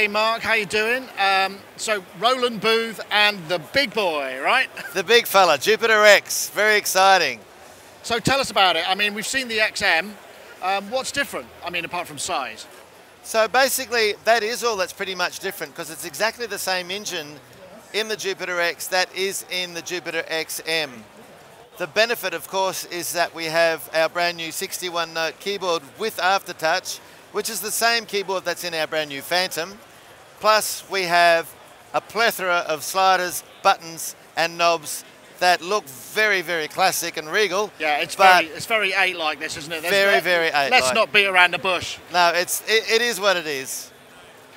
Hey Mark, how you doing? So Roland booth and the big boy, right? The big fella, Jupiter X, very exciting. So tell us about it. I mean, we've seen the XM. What's different? I mean, apart from size. So basically, that is all that's pretty much different because it's exactly the same engine in the Jupiter X that is in the Jupiter XM. The benefit, of course, is that we have our brand new 61-note keyboard with aftertouch, which is the same keyboard that's in our brand new Phantom. Plus, we have a plethora of sliders, buttons, and knobs that look very, very classic and regal. Yeah, it's very 8-like this, isn't it? Very 8-like. Let's not beat around the bush. No, it is what it is.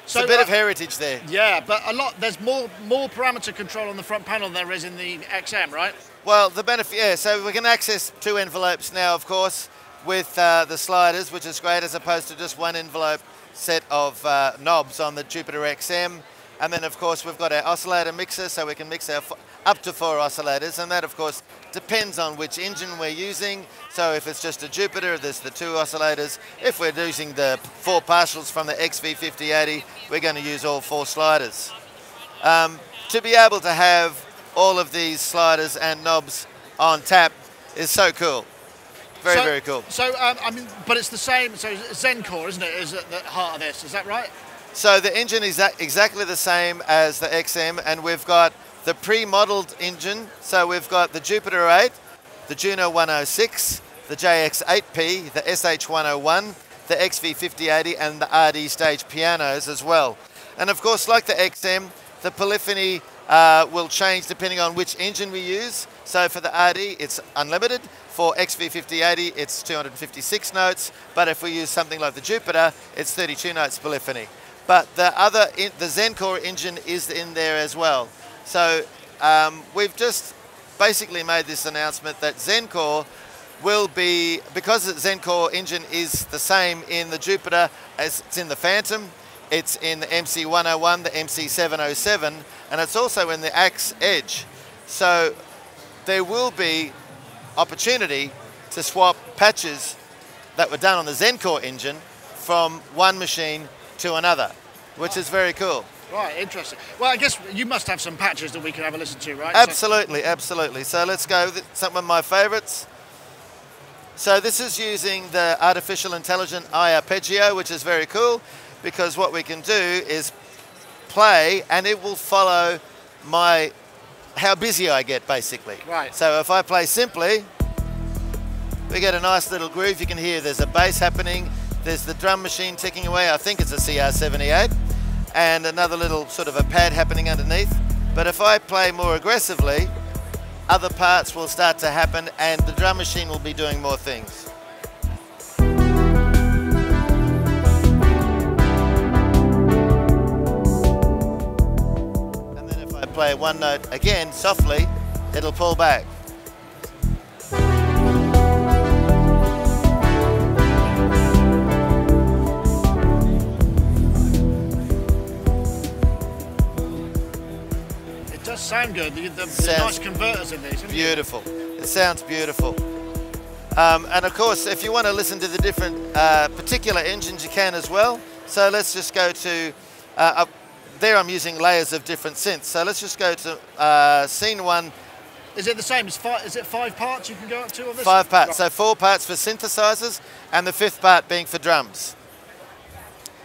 So, it's a bit of heritage there. Yeah, but there's more parameter control on the front panel than there is in the XM, right? Well, the benefit, yeah, so we can access 2 envelopes now, of course, with the sliders, which is great, as opposed to just 1 envelope set of knobs on the Jupiter XM. And then, of course, we've got our Oscillator Mixer, so we can mix our up to 4 oscillators, and that, of course, depends on which engine we're using. So if it's just a Jupiter, there's the 2 oscillators. If we're using the 4 partials from the XV5080, we're going to use all 4 sliders. To be able to have all of these sliders and knobs on tap is so cool. Very cool. So, I mean, but it's the same, so Zen core, isn't it, is at the heart of this, is that right? So the engine is exactly the same as the XM, and we've got the pre-modelled engine. So we've got the Jupiter 8, the Juno 106, the JX8P, the SH101, the XV5080, and the RD stage pianos as well. And of course, like the XM, the polyphony will change depending on which engine we use. So for the RD, it's unlimited. For XV5080, it's 256 notes. But if we use something like the Jupiter, it's 32 notes polyphony. But the Zencore engine is in there as well. So we've just basically made this announcement that Zencore will be, because the Zencore engine is the same in the Jupiter as it's in the Phantom, it's in the MC101, the MC707, and it's also in the Axe Edge. So there will be opportunity to swap patches that were done on the Zencore engine from one machine to another, which is very cool. Right, interesting. Well, I guess you must have some patches that we can have a listen to, right? Absolutely, absolutely. So let's go with some of my favorites. So this is using the artificial intelligent Arpeggio, which is very cool, because what we can do is play and it will follow how busy I get, basically. Right. So if I play simply, we get a nice little groove. You can hear there's a bass happening. There's the drum machine ticking away. I think it's a CR78. And another little sort of a pad happening underneath. But if I play more aggressively, other parts will start to happen and the drum machine will be doing more things. And then if I play one note again, softly, it'll pull back. Sound good. The nice converters in these. Beautiful. It sounds beautiful. And of course, if you want to listen to the different particular engines, you can as well. So let's just go to, there I'm using layers of different synths. So let's just go to scene 1. Is it the same? Is it 5 parts you can go up to on this? 5 parts. So 4 parts for synthesizers and the 5th part being for drums.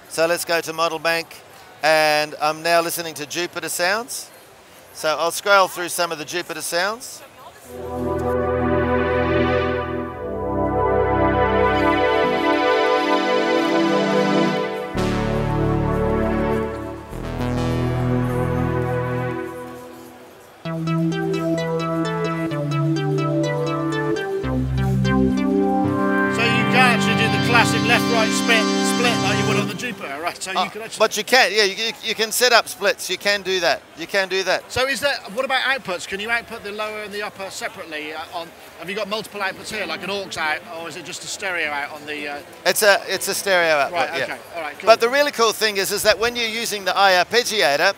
So let's go to Model Bank, and I'm now listening to Jupiter sounds. So I'll scroll through some of the Jupiter sounds. Classic left-right split like you would on the Jupiter, right? So you can actually. But you can, yeah, you can set up splits. You can do that. You can do that. So what about outputs? Can you output the lower and the upper separately? Have you got multiple outputs here, like an aux out, or is it just a stereo out on the? It's a stereo output. Right. Okay. Yeah. All right. Cool. But the really cool thing is that when you're using the Arpeggiator,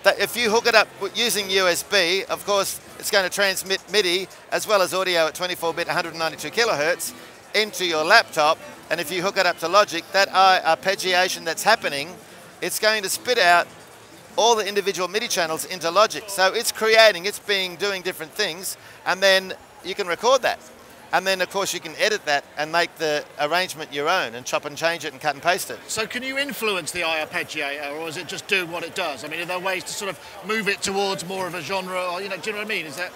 that if you hook it up using USB, of course, it's going to transmit MIDI as well as audio at 24-bit, 192 kilohertz into your laptop. And if you hook it up to Logic, that arpeggiation that's happening it's going to spit out all the individual MIDI channels into Logic. So it's creating, doing different things, and then you can record that. And then, of course, you can edit that and make the arrangement your own and chop and change it and cut and paste it. So can you influence the arpeggiator, or is it just do what it does? I mean, are there ways to sort of move it towards more of a genre, or, you know, do you know what I mean? Is that...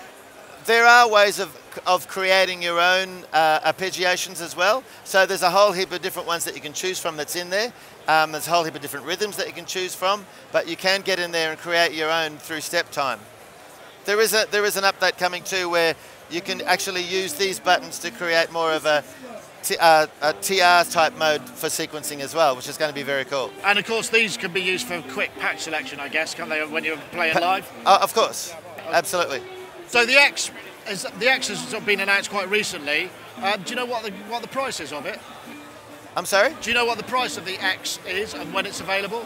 There are ways of creating your own arpeggiations as well. So there's a whole heap of different ones that you can choose from that's in there. There's a whole heap of different rhythms that you can choose from, but you can get in there and create your own through step time. There is an update coming too where you can actually use these buttons to create more of a TR type mode for sequencing as well, which is going to be very cool. And of course these can be used for quick patch selection, I guess, can't they, when you're playing live? Of course, absolutely. So the X has sort of been announced quite recently. Do you know what the price is of it? I'm sorry? Do you know what the price of the X is and when it's available?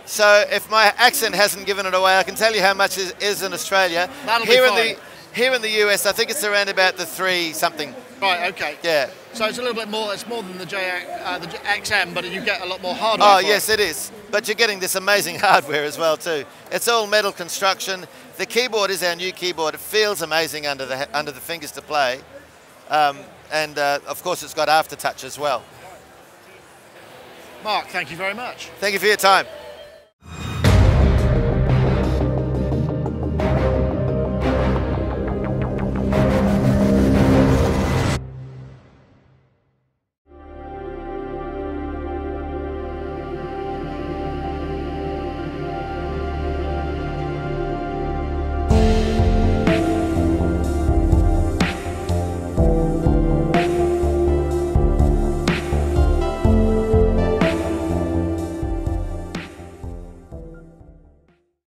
So if my accent hasn't given it away, I can tell you how much it is in Australia. That'll be fine. Here in the US, I think it's around about the 3 something. Right, okay. Yeah. So it's a little bit more, it's more than the XM, but you get a lot more hardware. Oh, yes, it is. But you're getting this amazing hardware as well, too. It's all metal construction. The keyboard is our new keyboard. It feels amazing under the fingers to play. Of course, it's got aftertouch as well. Mark, thank you very much. Thank you for your time.